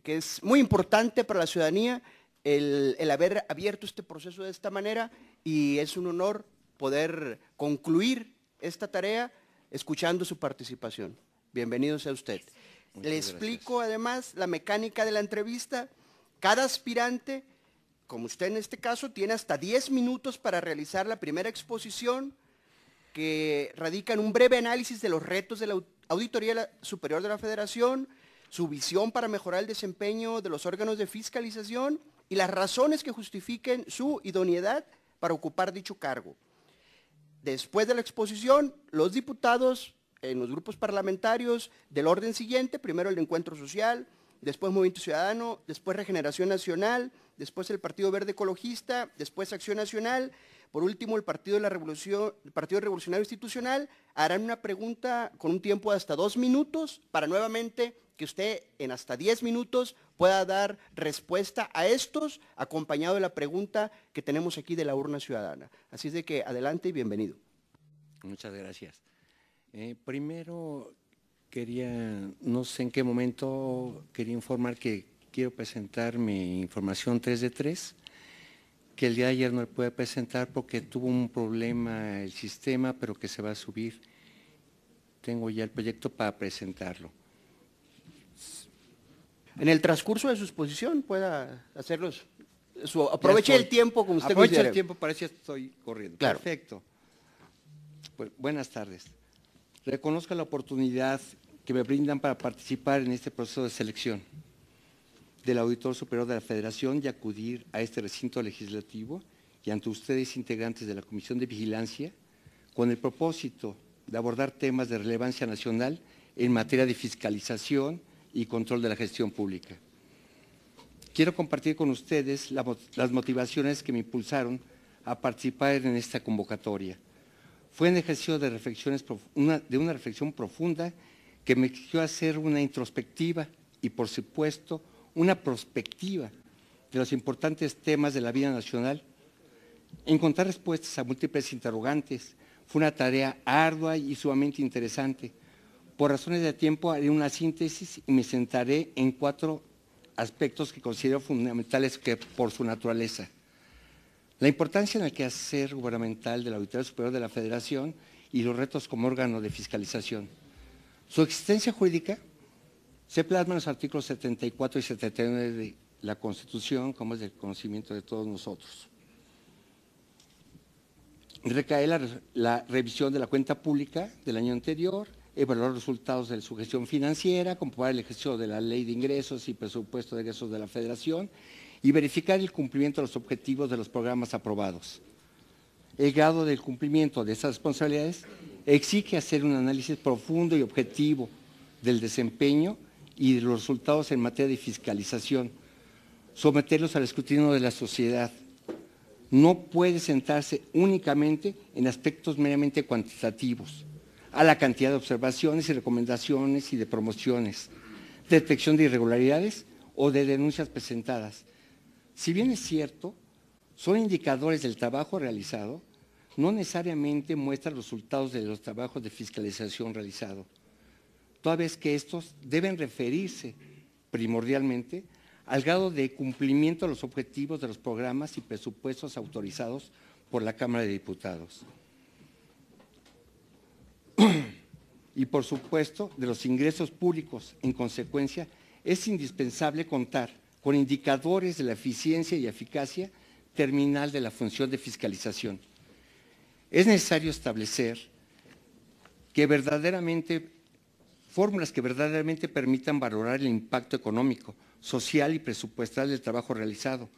que es muy importante para la ciudadanía el haber abierto este proceso de esta manera, y es un honor poder concluir esta tarea escuchando su participación. Bienvenido sea usted. Le explico además la mecánica de la entrevista. Cada aspirante, como usted en este caso, tiene hasta 10 minutos para realizar la primera exposición, que radica en un breve análisis de los retos de la Auditoría Superior de la Federación, su visión para mejorar el desempeño de los órganos de fiscalización y las razones que justifiquen su idoneidad para ocupar dicho cargo. Después de la exposición, los diputados en los grupos parlamentarios del orden siguiente, primero el Encuentro Social, después Movimiento Ciudadano, después Regeneración Nacional, después el Partido Verde Ecologista, después Acción Nacional, por último el Partido Revolucionario Institucional, harán una pregunta con un tiempo de hasta 2 minutos para nuevamente que usted en hasta 10 minutos pueda dar respuesta a estos, acompañado de la pregunta que tenemos aquí de la urna ciudadana. Así es de que adelante y bienvenido. Muchas gracias. Primero no sé en qué momento, quería informar que quiero presentar mi información 3 de 3, que el día de ayer no le pude presentar porque tuvo un problema el sistema, pero que se va a subir. Tengo ya el proyecto para presentarlo. En el transcurso de su exposición pueda hacerlos, aproveche el tiempo como usted Aproveche considere. el tiempo, para eso estoy corriendo. Claro. Perfecto. Pues, buenas tardes. Reconozco la oportunidad que me brindan para participar en este proceso de selección del Auditor Superior de la Federación y acudir a este recinto legislativo y ante ustedes, integrantes de la Comisión de Vigilancia, con el propósito de abordar temas de relevancia nacional en materia de fiscalización y control de la gestión pública. Quiero compartir con ustedes las motivaciones que me impulsaron a participar en esta convocatoria. Fue un ejercicio de una reflexión profunda que me exigió hacer una introspectiva y, por supuesto, una prospectiva de los importantes temas de la vida nacional. Encontrar respuestas a múltiples interrogantes fue una tarea ardua y sumamente interesante. Por razones de tiempo haré una síntesis y me centraré en 4 aspectos que considero fundamentales por su naturaleza. La importancia en el quehacer gubernamental de la Auditoría Superior de la Federación y los retos como órgano de fiscalización. Su existencia jurídica se plasma en los artículos 74 y 79 de la Constitución, como es del conocimiento de todos nosotros. Recae la revisión de la cuenta pública del año anterior, evaluar los resultados de su gestión financiera, comprobar el ejercicio de la Ley de Ingresos y Presupuesto de Egresos de la Federación y verificar el cumplimiento de los objetivos de los programas aprobados. El grado del cumplimiento de estas responsabilidades exige hacer un análisis profundo y objetivo del desempeño y de los resultados en materia de fiscalización, someterlos al escrutinio de la sociedad. No puede centrarse únicamente en aspectos meramente cuantitativos, a la cantidad de observaciones y recomendaciones y de promociones, detección de irregularidades o de denuncias presentadas. Si bien es cierto, son indicadores del trabajo realizado, no necesariamente muestran los resultados de los trabajos de fiscalización realizado, toda vez que estos deben referirse primordialmente al grado de cumplimiento de los objetivos de los programas y presupuestos autorizados por la Cámara de Diputados. Y por supuesto, de los ingresos públicos. En consecuencia, es indispensable contar con indicadores de la eficiencia y eficacia terminal de la función de fiscalización. Es necesario establecer fórmulas que verdaderamente permitan valorar el impacto económico, social y presupuestal del trabajo realizado,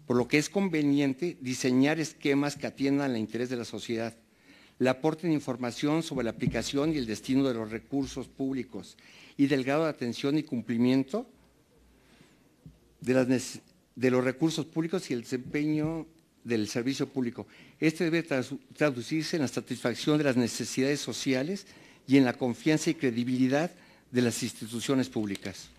por lo que es conveniente diseñar esquemas que atiendan al interés de la sociedad, le aporten información sobre la aplicación y el destino de los recursos públicos y del grado de atención y cumplimiento de los recursos públicos y el desempeño del servicio público. Este debe traducirse en la satisfacción de las necesidades sociales y en la confianza y credibilidad de las instituciones públicas.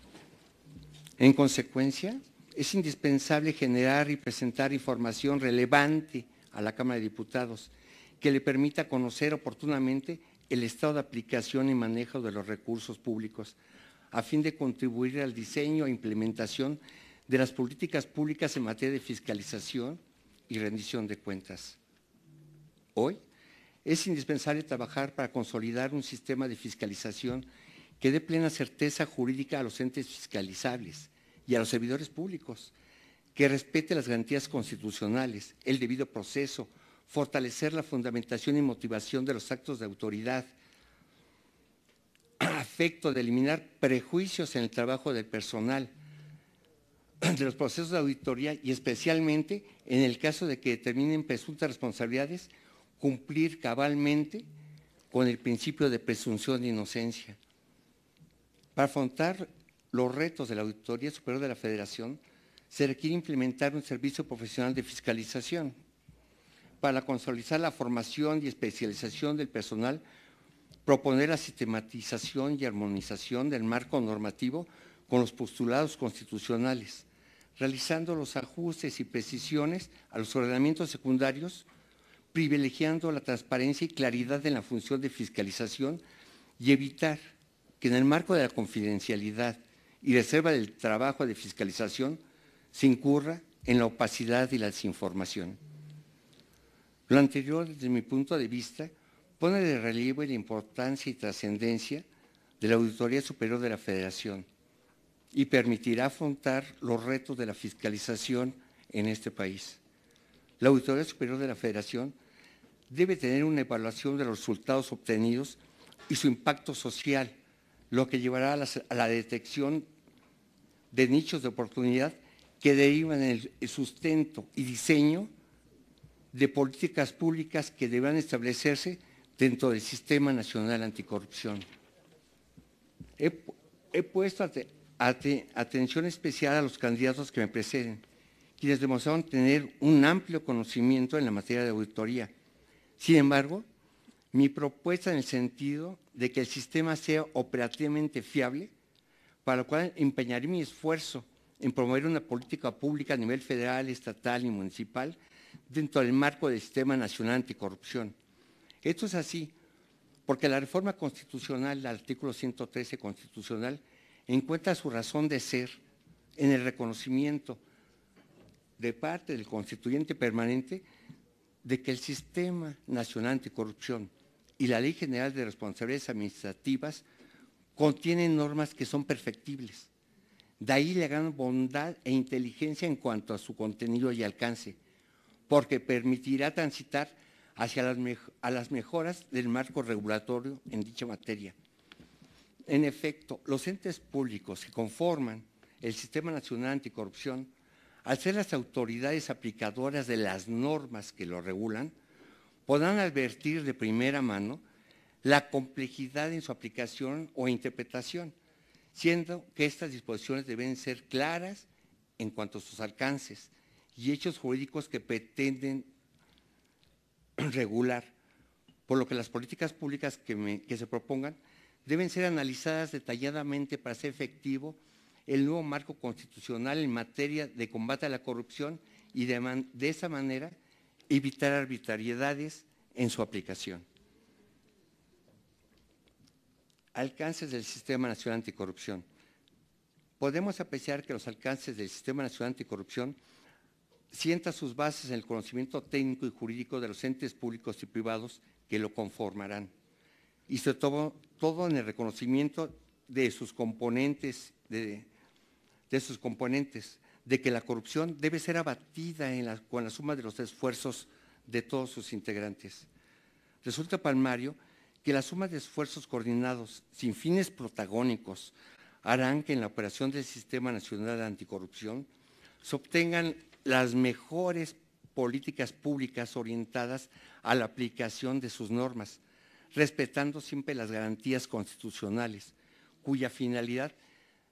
En consecuencia, es indispensable generar y presentar información relevante a la Cámara de Diputados que le permita conocer oportunamente el estado de aplicación y manejo de los recursos públicos, a fin de contribuir al diseño e implementación de las políticas públicas en materia de fiscalización y rendición de cuentas. Hoy es indispensable trabajar para consolidar un sistema de fiscalización que dé plena certeza jurídica a los entes fiscalizables y a los servidores públicos, que respete las garantías constitucionales, el debido proceso, fortalecer la fundamentación y motivación de los actos de autoridad, a efecto de eliminar prejuicios en el trabajo del personal, de los procesos de auditoría y especialmente en el caso de que determinen presuntas responsabilidades, cumplir cabalmente con el principio de presunción de inocencia. Para afrontar los retos de la Auditoría Superior de la Federación, se requiere implementar un servicio profesional de fiscalización. Para consolidar la formación y especialización del personal, proponer la sistematización y armonización del marco normativo con los postulados constitucionales, realizando los ajustes y precisiones a los ordenamientos secundarios, privilegiando la transparencia y claridad en la función de fiscalización y evitar que en el marco de la confidencialidad y reserva del trabajo de fiscalización se incurra en la opacidad y la desinformación. Lo anterior, desde mi punto de vista, pone de relieve la importancia y trascendencia de la Auditoría Superior de la Federación y permitirá afrontar los retos de la fiscalización en este país. La Auditoría Superior de la Federación debe tener una evaluación de los resultados obtenidos y su impacto social, lo que llevará a la detección de nichos de oportunidad que derivan en el sustento y diseño de políticas públicas que deberán establecerse dentro del Sistema Nacional Anticorrupción. He puesto atención especial a los candidatos que me preceden, quienes demostraron tener un amplio conocimiento en la materia de auditoría. Sin embargo, mi propuesta en el sentido de que el sistema sea operativamente fiable, para lo cual empeñaré mi esfuerzo en promover una política pública a nivel federal, estatal y municipal dentro del marco del Sistema Nacional Anticorrupción. Esto es así porque la reforma constitucional, el artículo 113 constitucional, encuentra su razón de ser en el reconocimiento de parte del constituyente permanente de que el Sistema Nacional Anticorrupción y la Ley General de Responsabilidades Administrativas contienen normas que son perfectibles. De ahí la gran bondad e inteligencia en cuanto a su contenido y alcance, porque permitirá transitar hacia las mejoras del marco regulatorio en dicha materia. En efecto, los entes públicos que conforman el Sistema Nacional Anticorrupción, al ser las autoridades aplicadoras de las normas que lo regulan, podrán advertir de primera mano la complejidad en su aplicación o interpretación, siendo que estas disposiciones deben ser claras en cuanto a sus alcances y hechos jurídicos que pretenden regular, por lo que las políticas públicas que se propongan deben ser analizadas detalladamente para hacer efectivo el nuevo marco constitucional en materia de combate a la corrupción y de esa manera evitar arbitrariedades en su aplicación. Alcances del Sistema Nacional Anticorrupción. Podemos apreciar que los alcances del Sistema Nacional Anticorrupción sientan sus bases en el conocimiento técnico y jurídico de los entes públicos y privados que lo conformarán, y sobre todo en el reconocimiento de sus componentes, de que la corrupción debe ser abatida con la suma de los esfuerzos de todos sus integrantes. Resulta palmario que la suma de esfuerzos coordinados sin fines protagónicos harán que en la operación del Sistema Nacional Anticorrupción se obtengan las mejores políticas públicas orientadas a la aplicación de sus normas, respetando siempre las garantías constitucionales, cuya finalidad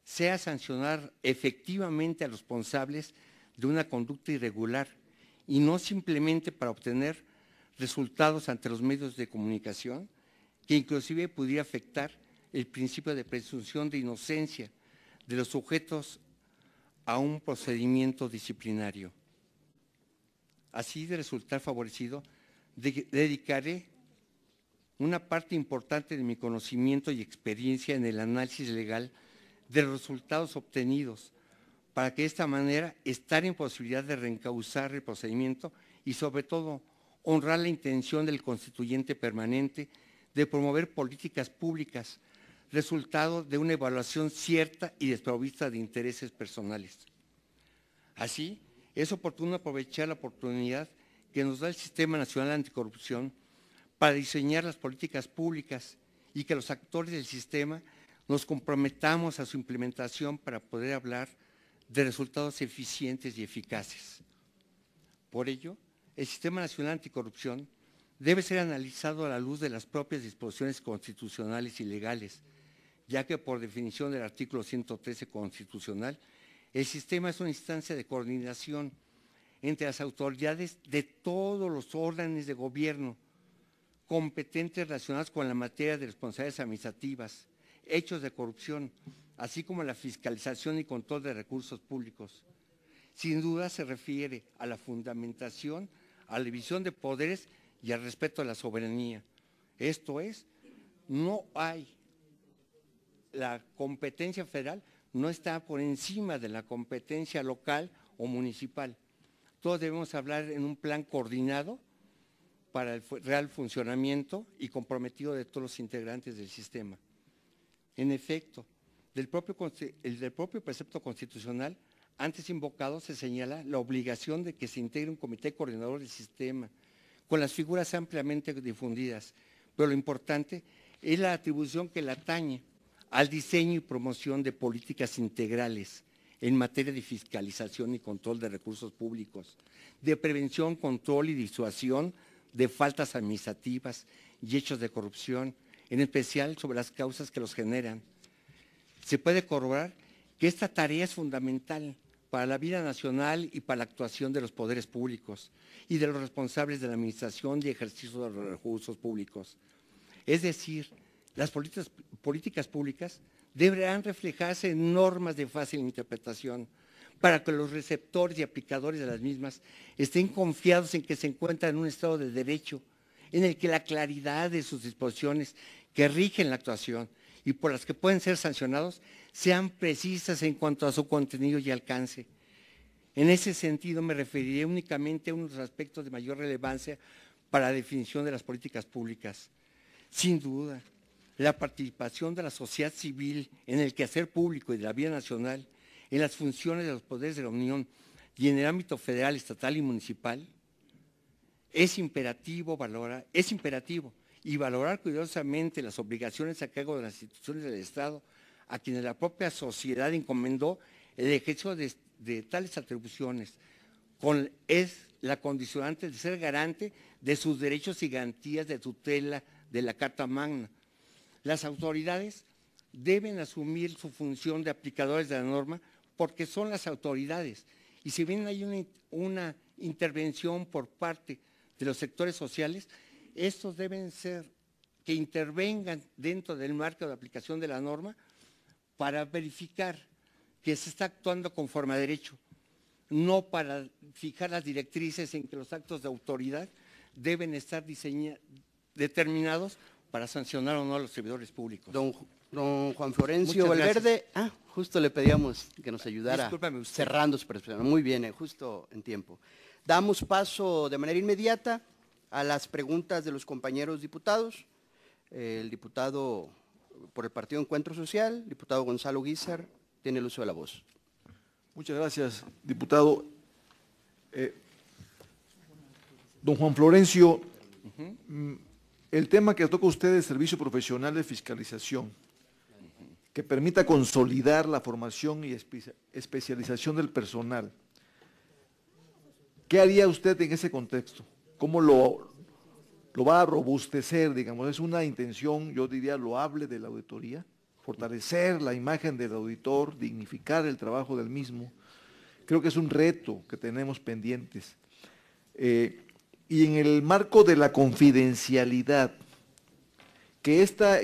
sea sancionar efectivamente a los responsables de una conducta irregular y no simplemente para obtener resultados ante los medios de comunicación, que inclusive pudiera afectar el principio de presunción de inocencia de los sujetos a un procedimiento disciplinario. Así, de resultar favorecido, dedicaré una parte importante de mi conocimiento y experiencia en el análisis legal de los resultados obtenidos, para que de esta manera estar en posibilidad de reencauzar el procedimiento y sobre todo honrar la intención del constituyente permanente de promover políticas públicas, resultado de una evaluación cierta y desprovista de intereses personales. Así, es oportuno aprovechar la oportunidad que nos da el Sistema Nacional Anticorrupción para diseñar las políticas públicas y que los actores del sistema nos comprometamos a su implementación para poder hablar de resultados eficientes y eficaces. Por ello, el Sistema Nacional Anticorrupción debe ser analizado a la luz de las propias disposiciones constitucionales y legales, ya que por definición del artículo 113 constitucional, el sistema es una instancia de coordinación entre las autoridades de todos los órdenes de gobierno competentes relacionados con la materia de responsabilidades administrativas, hechos de corrupción, así como la fiscalización y control de recursos públicos. Sin duda se refiere a la fundamentación, a la división de poderes y al respeto a la soberanía. Esto es, no hay la competencia federal, no está por encima de la competencia local o municipal. Todos debemos hablar en un plan coordinado para el real funcionamiento y comprometido de todos los integrantes del sistema. En efecto, del propio precepto constitucional antes invocado se señala la obligación de que se integre un comité coordinador del sistema, con las figuras ampliamente difundidas, pero lo importante es la atribución que le atañe al diseño y promoción de políticas integrales en materia de fiscalización y control de recursos públicos, de prevención, control y disuasión de faltas administrativas y hechos de corrupción, en especial sobre las causas que los generan. Se puede corroborar que esta tarea es fundamental para la vida nacional y para la actuación de los poderes públicos y de los responsables de la administración y ejercicio de los recursos públicos. Es decir, las políticas públicas deberán reflejarse en normas de fácil interpretación para que los receptores y aplicadores de las mismas estén confiados en que se encuentran en un estado de derecho, en el que la claridad de sus disposiciones que rigen la actuación y por las que pueden ser sancionados sean precisas en cuanto a su contenido y alcance. En ese sentido me referiré únicamente a unos aspectos de mayor relevancia para la definición de las políticas públicas. Sin duda, la participación de la sociedad civil en el quehacer público y de la vida nacional, en las funciones de los poderes de la Unión y en el ámbito federal, estatal y municipal, es imperativo y valorar cuidadosamente las obligaciones a cargo de las instituciones del Estado a quienes la propia sociedad encomendó el ejercicio de tales atribuciones, es la condicionante de ser garante de sus derechos y garantías de tutela de la Carta Magna. Las autoridades deben asumir su función de aplicadores de la norma porque son las autoridades. Y si bien hay una intervención por parte de los sectores sociales, estos deben ser que intervengan dentro del marco de aplicación de la norma para verificar que se está actuando conforme a derecho, no para fijar las directrices en que los actos de autoridad deben estar determinados para sancionar o no a los servidores públicos. Don Juan Florencio Valverde, justo le pedíamos que nos ayudara. Discúlpame usted. Cerrando su presentación. Muy bien, justo en tiempo. Damos paso de manera inmediata a las preguntas de los compañeros diputados. El diputado por el Partido Encuentro Social, diputado Gonzalo Guízar, tiene el uso de la voz. Muchas gracias, diputado. Don Juan Florencio, el tema que toca usted es Servicio Profesional de Fiscalización, que permita consolidar la formación y especialización del personal. ¿Qué haría usted en ese contexto? ¿Cómo lo va a robustecer, digamos? Es una intención, yo diría, loable de la auditoría, fortalecer la imagen del auditor, dignificar el trabajo del mismo. Creo que es un reto que tenemos pendientes. Y en el marco de la confidencialidad, que esta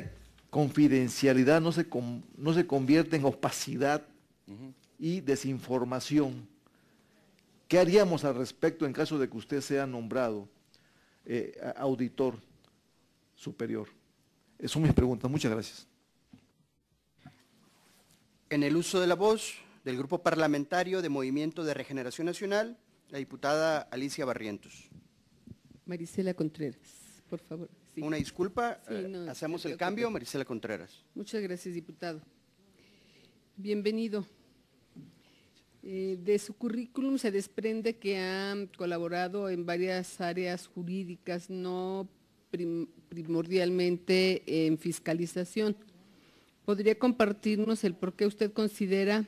confidencialidad no se convierta en opacidad y desinformación. ¿Qué haríamos al respecto en caso de que usted sea nombrado auditor superior? Esas son mis preguntas. Muchas gracias. En el uso de la voz del Grupo Parlamentario de Movimiento de Regeneración Nacional, la diputada Alicia Barrientos. Marisela Contreras, por favor. Sí. Una disculpa, Sí, no, hacemos se el preocupe. cambio, Marisela Contreras. Muchas gracias, diputado. Bienvenido. De su currículum se desprende que ha colaborado en varias áreas jurídicas, no primordialmente en fiscalización. ¿Podría compartirnos el por qué usted considera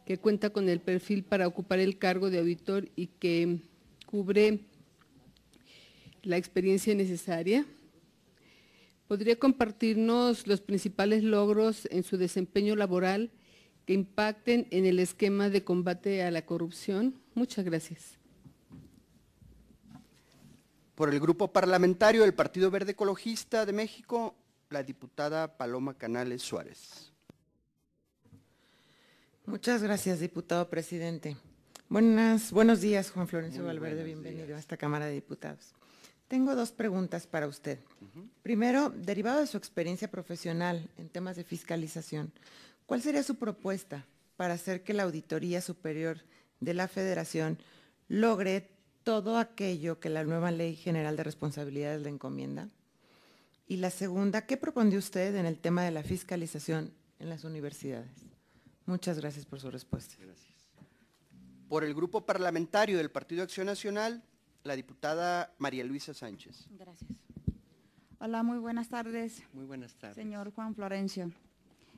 que cuenta con el perfil para ocupar el cargo de auditor y que cubre la experiencia necesaria? ¿Podría compartirnos los principales logros en su desempeño laboral que impacten en el esquema de combate a la corrupción? Muchas gracias. Por el Grupo Parlamentario del Partido Verde Ecologista de México, la diputada Paloma Canales Suárez. Muchas gracias, diputado presidente. Buenos días, Juan Florencio Muy Valverde, buenos bienvenido días. a esta Cámara de Diputados. Tengo dos preguntas para usted. Primero, derivado de su experiencia profesional en temas de fiscalización, ¿cuál sería su propuesta para hacer que la Auditoría Superior de la Federación logre todo aquello que la nueva Ley General de Responsabilidades le encomienda? Y la segunda, ¿qué propone usted en el tema de la fiscalización en las universidades? Muchas gracias por su respuesta. Gracias. Por el Grupo Parlamentario del Partido Acción Nacional, la diputada María Luisa Sánchez. Gracias. Hola, muy buenas tardes, Muy buenas tardes. señor Juan Florencio.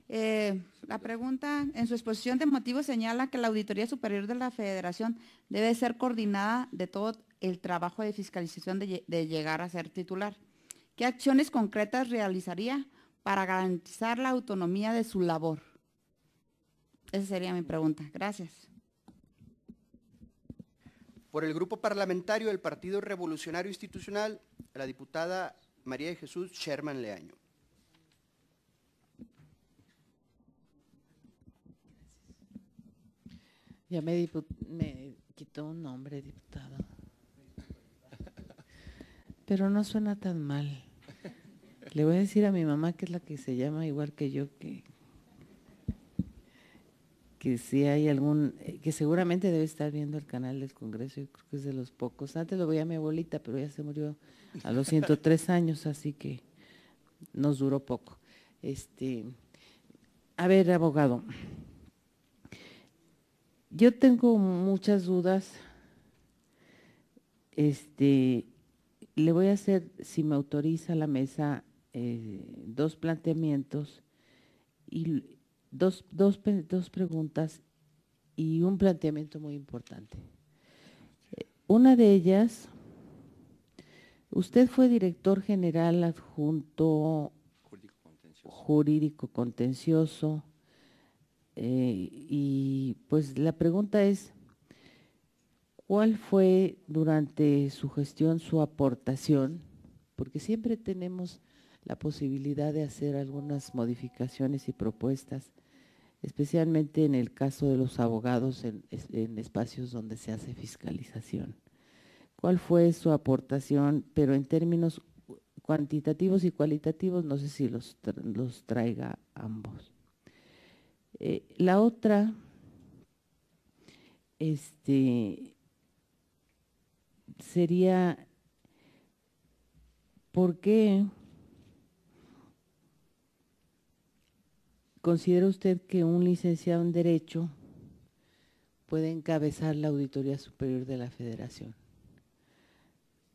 La pregunta, en su exposición de motivos señala que la Auditoría Superior de la Federación debe ser coordinada de todo el trabajo de fiscalización de llegar a ser titular. ¿Qué acciones concretas realizaría para garantizar la autonomía de su labor? Esa sería mi pregunta. Gracias. Por el Grupo Parlamentario del Partido Revolucionario Institucional, la diputada María de Jesús Sherman Leaño. Ya me quitó un nombre, diputado. Pero no suena tan mal. Le voy a decir a mi mamá, que es la que se llama igual que yo, que si hay algún, que seguramente debe estar viendo el canal del Congreso, yo creo que es de los pocos. Antes lo veía mi abuelita, pero ya se murió a los 103 años, así que nos duró poco. A ver, abogado, yo tengo muchas dudas. Le voy a hacer, si me autoriza la mesa, dos planteamientos y dos preguntas y un planteamiento muy importante. Una de ellas, usted fue director general adjunto jurídico contencioso, y pues la pregunta es, ¿cuál fue durante su gestión su aportación? Porque siempre tenemos la posibilidad de hacer algunas modificaciones y propuestas, especialmente en el caso de los abogados en espacios donde se hace fiscalización. ¿Cuál fue su aportación? Pero en términos cuantitativos y cualitativos, no sé si los traiga ambos. La otra, sería, ¿por qué considera usted que un licenciado en Derecho puede encabezar la Auditoría Superior de la Federación,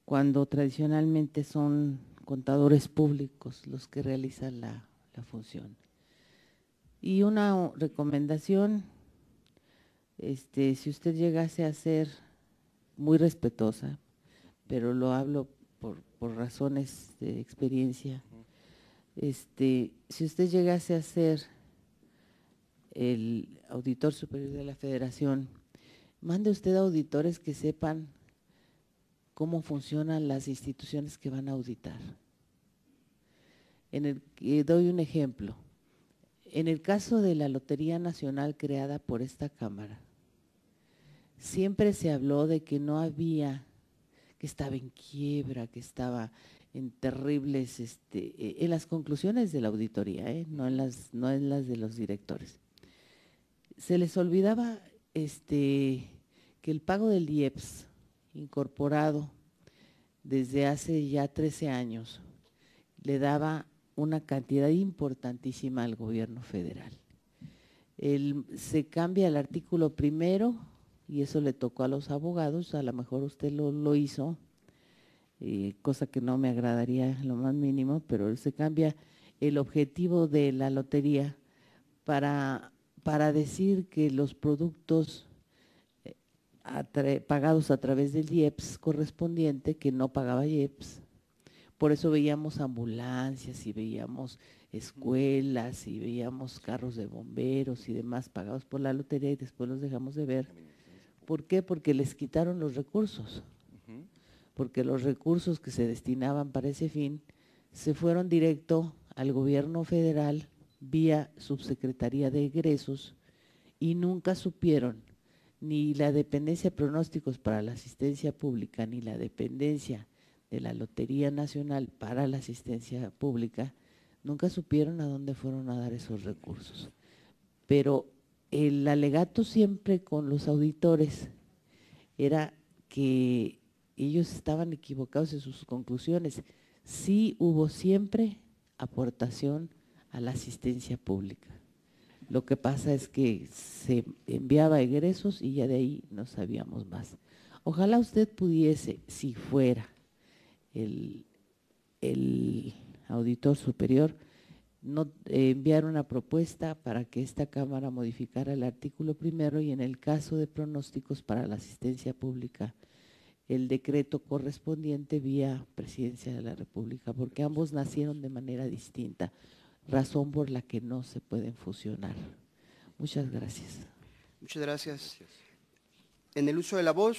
cuando tradicionalmente son contadores públicos los que realizan la función? Y una recomendación, si usted llegase a ser muy respetuosa, pero lo hablo por razones de experiencia, si usted llegase a ser el auditor superior de la Federación, mande usted a auditores que sepan cómo funcionan las instituciones que van a auditar. Doy un ejemplo. En el caso de la Lotería Nacional creada por esta Cámara, siempre se habló de que no había, que estaba en quiebra, que estaba en terribles, en las conclusiones de la auditoría, no en las de los directores. se les olvidaba que el pago del IEPS, incorporado desde hace ya 13 años, le daba una cantidad importantísima al gobierno federal. Se cambia el artículo primero, y eso le tocó a los abogados, a lo mejor usted lo hizo, cosa que no me agradaría en lo más mínimo, pero se cambia el objetivo de la lotería para decir que los productos pagados a través del IEPS correspondiente, que no pagaba IEPS, por eso veíamos ambulancias y veíamos escuelas y veíamos carros de bomberos y demás pagados por la lotería y después los dejamos de ver. ¿Por qué? Porque les quitaron los recursos, porque los recursos que se destinaban para ese fin se fueron directo al gobierno federal vía Subsecretaría de Egresos y nunca supieron ni la dependencia de pronósticos para la asistencia pública ni la dependencia de la Lotería Nacional para la asistencia pública, nunca supieron a dónde fueron a dar esos recursos. Pero el alegato siempre con los auditores era que ellos estaban equivocados en sus conclusiones. Sí hubo siempre aportación a la asistencia pública. Lo que pasa es que se enviaba egresos y ya de ahí no sabíamos más. Ojalá usted pudiese, si fuera el auditor superior, enviar una propuesta para que esta Cámara modificara el artículo primero y en el caso de pronósticos para la asistencia pública, el decreto correspondiente vía Presidencia de la República, porque ambos nacieron de manera distinta, razón por la que no se pueden fusionar. Muchas gracias. Muchas gracias. En el uso de la voz,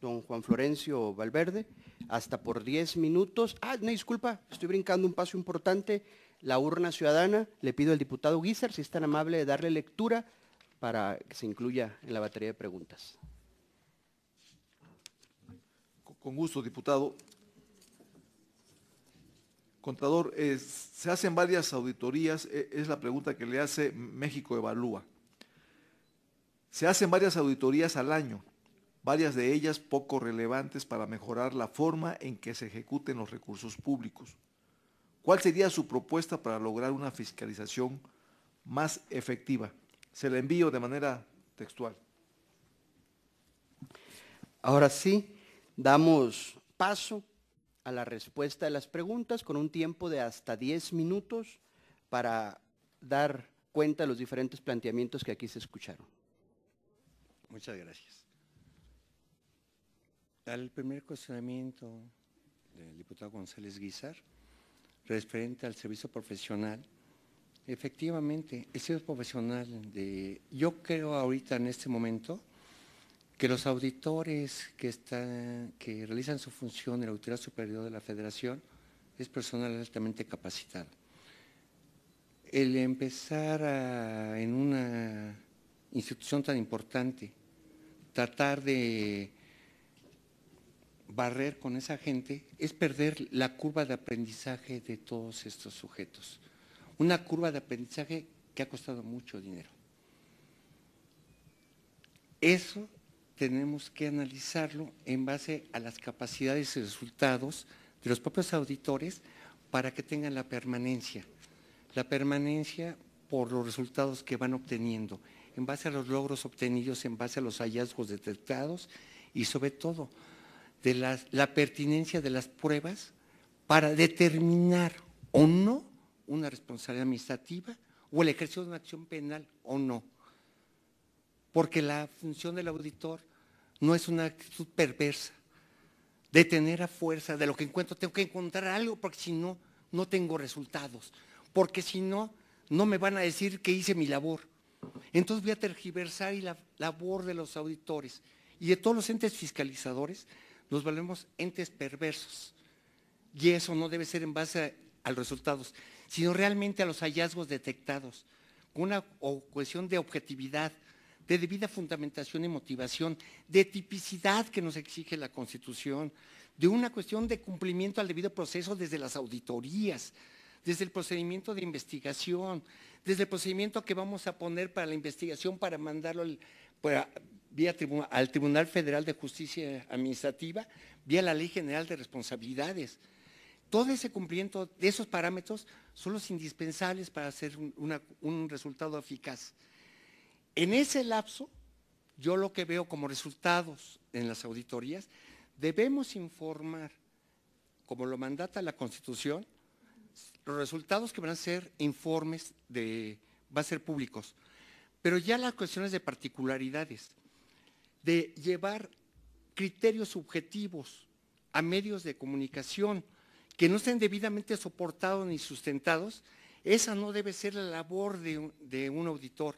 don Juan Florencio Valverde, hasta por 10 minutos. No, disculpa, estoy brincando un paso importante. La urna ciudadana, le pido al diputado Guízar, si es tan amable, de darle lectura para que se incluya en la batería de preguntas. Con gusto, diputado. Contador, se hacen varias auditorías, es la pregunta que le hace México Evalúa. Se hacen varias auditorías al año, varias de ellas poco relevantes para mejorar la forma en que se ejecuten los recursos públicos. ¿Cuál sería su propuesta para lograr una fiscalización más efectiva? Se la envío de manera textual. Ahora sí, damos paso a la respuesta de las preguntas con un tiempo de hasta 10 minutos para dar cuenta de los diferentes planteamientos que aquí se escucharon. Muchas gracias. Al primer cuestionamiento del diputado González Guízar, referente al servicio profesional, efectivamente, el servicio profesional, yo creo ahorita en este momento que los auditores que realizan su función en la Auditoría Superior de la Federación es personal altamente capacitado. El empezar en una institución tan importante, tratar de barrer con esa gente, es perder la curva de aprendizaje de todos estos sujetos. Una curva de aprendizaje que ha costado mucho dinero. Eso tenemos que analizarlo en base a las capacidades y resultados de los propios auditores para que tengan la permanencia por los resultados que van obteniendo, en base a los logros obtenidos, en base a los hallazgos detectados y sobre todo de la pertinencia de las pruebas para determinar o no una responsabilidad administrativa o el ejercicio de una acción penal o no. Porque la función del auditor no es una actitud perversa de tener a fuerza de lo que encuentro, tengo que encontrar algo porque si no, no tengo resultados, porque si no, no me van a decir que hice mi labor. Entonces voy a tergiversar y la labor de los auditores y de todos los entes fiscalizadores nos volvemos entes perversos. Y eso no debe ser en base a los resultados, sino realmente a los hallazgos detectados, con una cuestión de objetividad, de debida fundamentación y motivación, de tipicidad que nos exige la Constitución, de una cuestión de cumplimiento al debido proceso desde las auditorías, desde el procedimiento de investigación, desde el procedimiento que vamos a poner para la investigación para mandarlo al Tribunal Federal de Justicia Administrativa, vía la Ley General de Responsabilidades. Todo ese cumplimiento de esos parámetros son los indispensables para hacer un resultado eficaz. En ese lapso, yo lo que veo como resultados en las auditorías, debemos informar, como lo mandata la Constitución, los resultados que van a ser informes van a ser públicos. Pero ya las cuestiones de particularidades, de llevar criterios subjetivos a medios de comunicación que no estén debidamente soportados ni sustentados, esa no debe ser la labor de un auditor,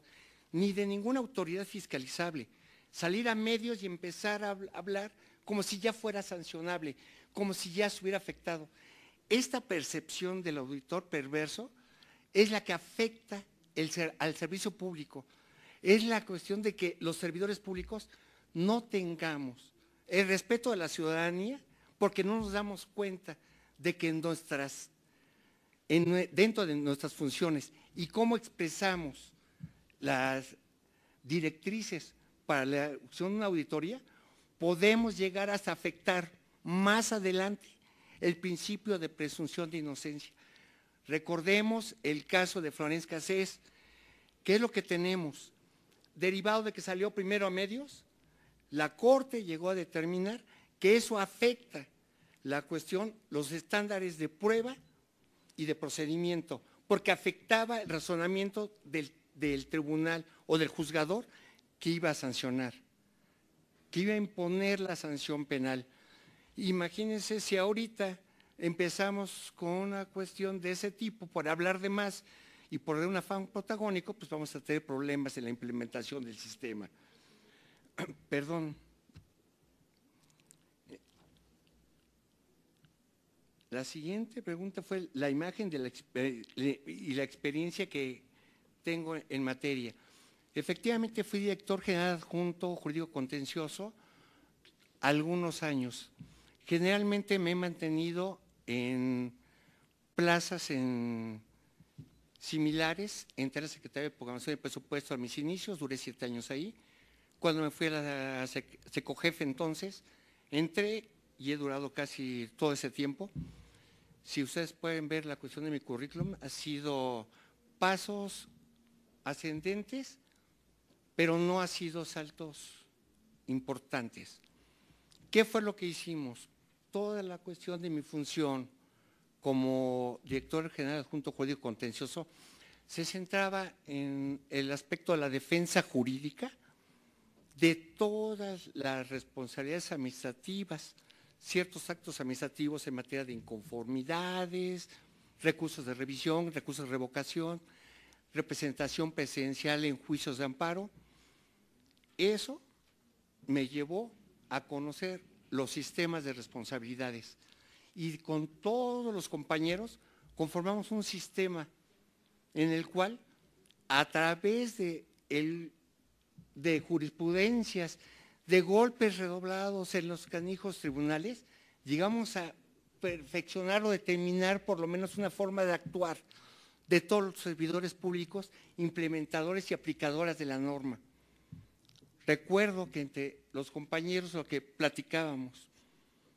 ni de ninguna autoridad fiscalizable. Salir a medios y empezar a hablar como si ya fuera sancionable, como si ya se hubiera afectado. Esta percepción del auditor perverso es la que afecta al servicio público. Es la cuestión de que los servidores públicos no tengamos el respeto de la ciudadanía porque no nos damos cuenta de que dentro de nuestras funciones y cómo expresamos las directrices para la acción de una auditoría, podemos llegar hasta afectar más adelante el principio de presunción de inocencia. Recordemos el caso de Florence Cassés. ¿Qué es lo que tenemos? Derivado de que salió primero a medios, la Corte llegó a determinar que eso afecta la cuestión, los estándares de prueba y de procedimiento, porque afectaba el razonamiento del tribunal o del juzgador que iba a sancionar, que iba a imponer la sanción penal. Imagínense si ahorita empezamos con una cuestión de ese tipo, por hablar de más y por un afán protagónico, pues vamos a tener problemas en la implementación del sistema. Perdón. La siguiente pregunta fue la imagen y la experiencia que tengo en materia. Efectivamente fui director general adjunto jurídico contencioso algunos años. Generalmente me he mantenido en plazas similares, entré a la Secretaría de Programación y Presupuesto a mis inicios, duré 7 años ahí. Cuando me fui a la Secojefe entonces, entré y he durado casi todo ese tiempo. Si ustedes pueden ver la cuestión de mi currículum, ha sido pasos ascendentes, pero no ha sido saltos importantes. ¿Qué fue lo que hicimos? Toda la cuestión de mi función como director general adjunto jurídico contencioso se centraba en el aspecto de la defensa jurídica de todas las responsabilidades administrativas, ciertos actos administrativos en materia de inconformidades, recursos de revisión, recursos de revocación, representación presidencial en juicios de amparo. Eso me llevó a conocer los sistemas de responsabilidades y con todos los compañeros conformamos un sistema en el cual a través de jurisprudencias, de golpes redoblados en los canijos tribunales, llegamos a perfeccionar o determinar por lo menos una forma de actuar de todos los servidores públicos, implementadores y aplicadoras de la norma. Recuerdo que entre los compañeros lo que platicábamos,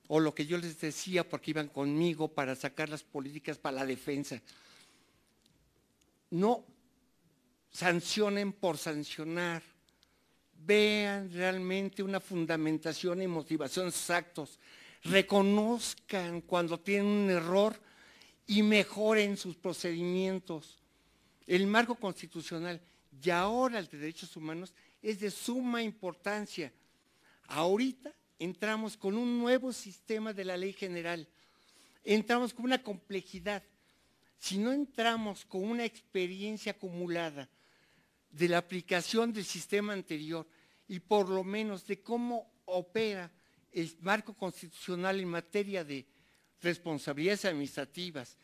o lo que yo les decía porque iban conmigo para sacar las políticas para la defensa, no sancionen por sancionar, vean realmente una fundamentación y motivación de sus actos, reconozcan cuando tienen un error y mejoren sus procedimientos. El marco constitucional y ahora el de derechos humanos es de suma importancia. Ahorita entramos con un nuevo sistema de la ley general, entramos con una complejidad. Si no entramos con una experiencia acumulada de la aplicación del sistema anterior y por lo menos de cómo opera el marco constitucional en materia de responsabilidades administrativas,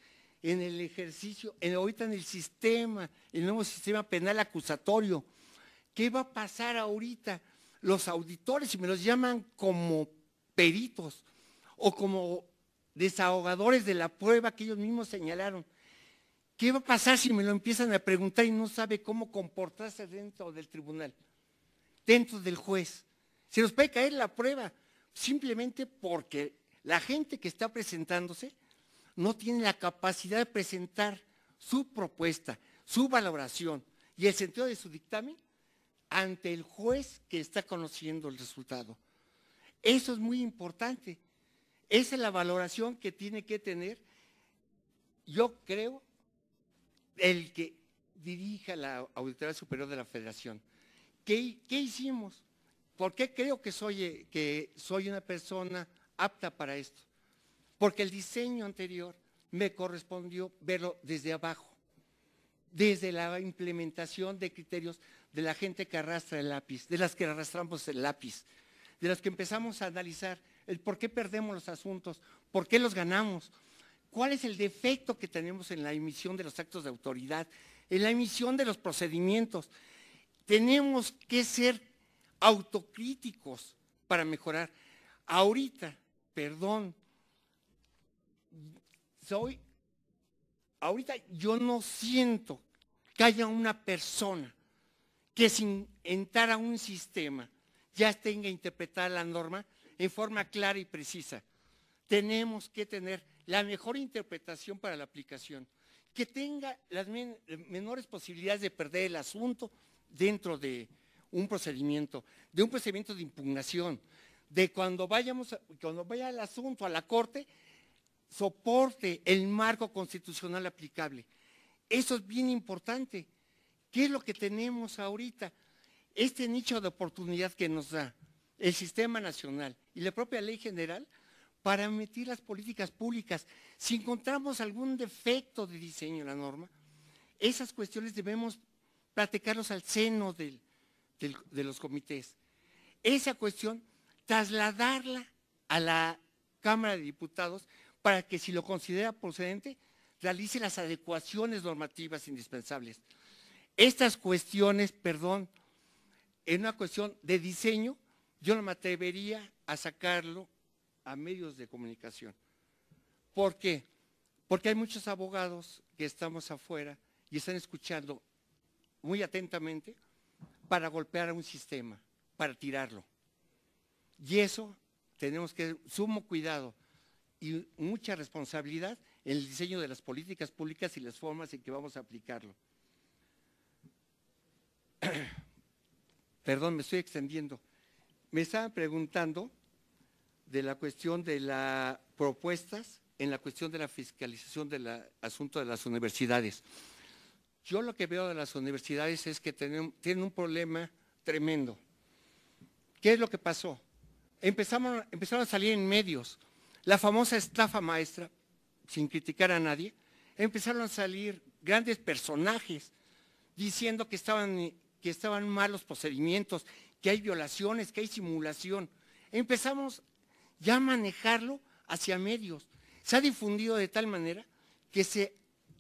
en el ejercicio, ahorita en el sistema, el nuevo sistema penal acusatorio, ¿qué va a pasar ahorita? Los auditores, si me los llaman como peritos o como desahogadores de la prueba que ellos mismos señalaron, ¿Qué va a pasar si me lo empiezan a preguntar y no sabe cómo comportarse dentro del tribunal, dentro del juez? Se nos puede caer la prueba simplemente porque la gente que está presentándose no tiene la capacidad de presentar su propuesta, su valoración y el sentido de su dictamen ante el juez que está conociendo el resultado. Eso es muy importante. Esa es la valoración que tiene que tener, yo creo, el que dirija la Auditoría Superior de la Federación. ¿Qué hicimos? ¿Por qué creo que soy una persona apta para esto? Porque el diseño anterior me correspondió verlo desde abajo, desde la implementación de criterios de la gente que arrastra el lápiz, de las que arrastramos el lápiz, de las que empezamos a analizar el por qué perdemos los asuntos, por qué los ganamos, cuál es el defecto que tenemos en la emisión de los actos de autoridad, en la emisión de los procedimientos. Tenemos que ser autocríticos para mejorar. Ahorita, perdón, ahorita yo no siento que haya una persona que sin entrar a un sistema ya tenga interpretada la norma en forma clara y precisa. Tenemos que tener la mejor interpretación para la aplicación, que tenga las menores posibilidades de perder el asunto dentro de un procedimiento de impugnación, de cuando vaya el asunto a la Corte, soporte el marco constitucional aplicable. Eso es bien importante. ¿Qué es lo que tenemos ahorita? Este nicho de oportunidad que nos da el sistema nacional y la propia ley general para emitir las políticas públicas. Si encontramos algún defecto de diseño en la norma, esas cuestiones debemos platicarlos al seno de los comités. Esa cuestión, trasladarla a la Cámara de Diputados para que, si lo considera procedente, realice las adecuaciones normativas indispensables. Estas cuestiones, perdón, en una cuestión de diseño, yo no me atrevería a sacarlo a medios de comunicación. ¿Por qué? Porque hay muchos abogados que estamos afuera y están escuchando muy atentamente para golpear a un sistema, para tirarlo. Y eso tenemos que tener sumo cuidado y mucha responsabilidad en el diseño de las políticas públicas y las formas en que vamos a aplicarlo. Perdón, me estoy extendiendo. Me estaban preguntando de la cuestión de las propuestas en la cuestión de la fiscalización del asunto de las universidades. Yo lo que veo de las universidades es que tienen un problema tremendo. ¿Qué es lo que pasó? Empezaron a salir en medios la famosa estafa maestra, sin criticar a nadie. Empezaron a salir grandes personajes diciendo que estaban mal los procedimientos, que hay violaciones, que hay simulación. Empezamos ya a manejarlo hacia medios. Se ha difundido de tal manera que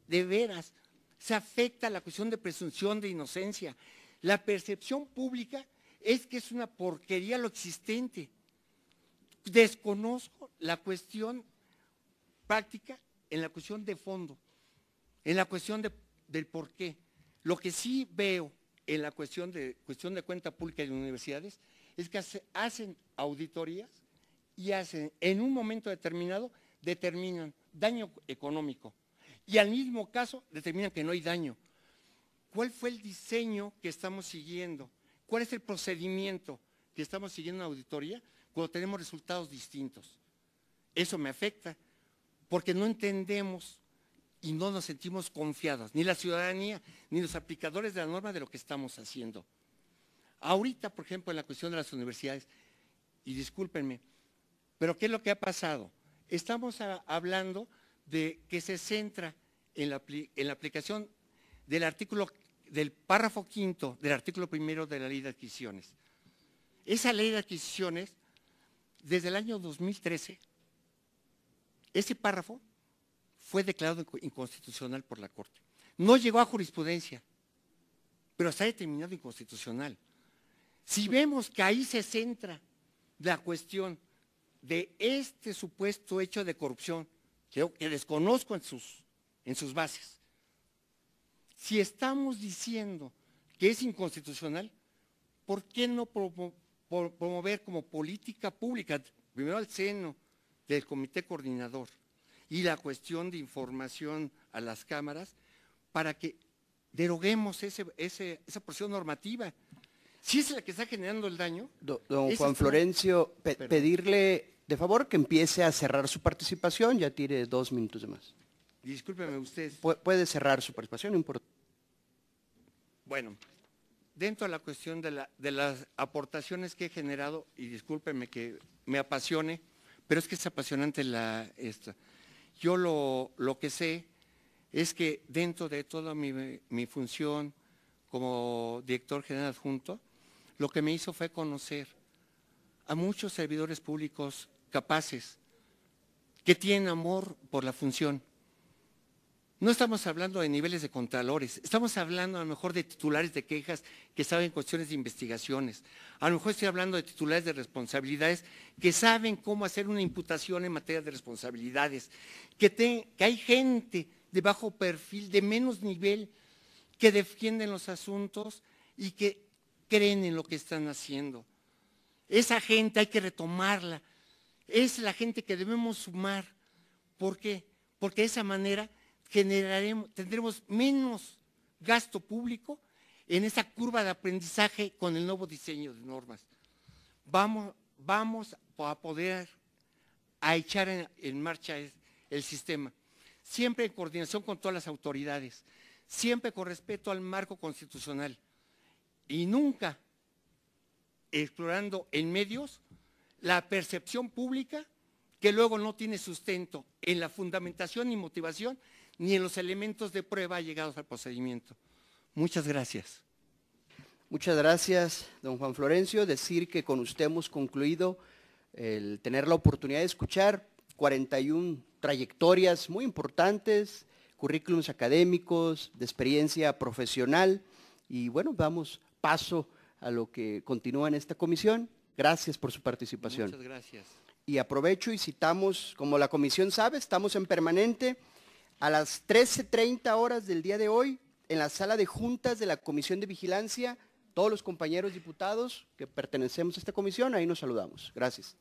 de veras se afecta la cuestión de presunción de inocencia. La percepción pública es que es una porquería lo existente. Desconozco la cuestión práctica en la cuestión de fondo, en la cuestión del por qué. Lo que sí veo en la cuestión de cuenta pública de universidades es que hacen auditorías y en un momento determinado determinan daño económico y al mismo caso determinan que no hay daño. ¿Cuál fue el diseño que estamos siguiendo? ¿Cuál es el procedimiento que estamos siguiendo en la auditoría cuando tenemos resultados distintos? Eso me afecta porque no entendemos y no nos sentimos confiados, ni la ciudadanía, ni los aplicadores de la norma de lo que estamos haciendo. Ahorita, por ejemplo, en la cuestión de las universidades, y discúlpenme, pero ¿qué es lo que ha pasado? Estamos hablando de que se centra en la aplicación del párrafo quinto del artículo primero de la Ley de Adquisiciones. Esa Ley de Adquisiciones, desde el año 2013, ese párrafo fue declarado inconstitucional por la Corte. No llegó a jurisprudencia, pero está determinado inconstitucional. Si vemos que ahí se centra la cuestión de este supuesto hecho de corrupción, que desconozco en sus bases, Si estamos diciendo que es inconstitucional, ¿por qué no promover como política pública, primero al seno del comité coordinador y la cuestión de información a las cámaras, para que deroguemos esa porción normativa? Si es la que está generando el daño. Don Juan Florencio, pedirle de favor que empiece a cerrar su participación, ya tiene 2 minutos de más. Discúlpeme usted. Puede cerrar su participación, no importa. Bueno, dentro de la cuestión de las aportaciones que he generado, y discúlpeme que me apasione, pero es que es apasionante esta. Yo lo que sé es que dentro de toda mi función como director general adjunto, lo que me hizo fue conocer a muchos servidores públicos capaces, que tienen amor por la función. No estamos hablando de niveles de contralores, estamos hablando a lo mejor de titulares de quejas que saben cuestiones de investigaciones. A lo mejor estoy hablando de titulares de responsabilidades que saben cómo hacer una imputación en materia de responsabilidades, que hay gente de bajo perfil, de menos nivel, que defienden los asuntos y que creen en lo que están haciendo. Esa gente hay que retomarla, es la gente que debemos sumar. ¿Por qué? Porque de esa manera tendremos menos gasto público en esa curva de aprendizaje con el nuevo diseño de normas. Vamos a poder echar en marcha el sistema, siempre en coordinación con todas las autoridades, siempre con respeto al marco constitucional y nunca explorando en medios la percepción pública que luego no tiene sustento en la fundamentación y motivación ni en los elementos de prueba llegados al procedimiento. Muchas gracias. Muchas gracias, don Juan Florencio. Decir que con usted hemos concluido el tener la oportunidad de escuchar 41 trayectorias muy importantes, currículums académicos, de experiencia profesional, y bueno, damos paso a lo que continúa en esta comisión. Gracias por su participación. Muchas gracias. Y aprovecho y citamos, como la comisión sabe, estamos en permanente a las 13:30 horas del día de hoy, en la sala de juntas de la Comisión de Vigilancia. Todos los compañeros diputados que pertenecemos a esta comisión, ahí nos saludamos. Gracias.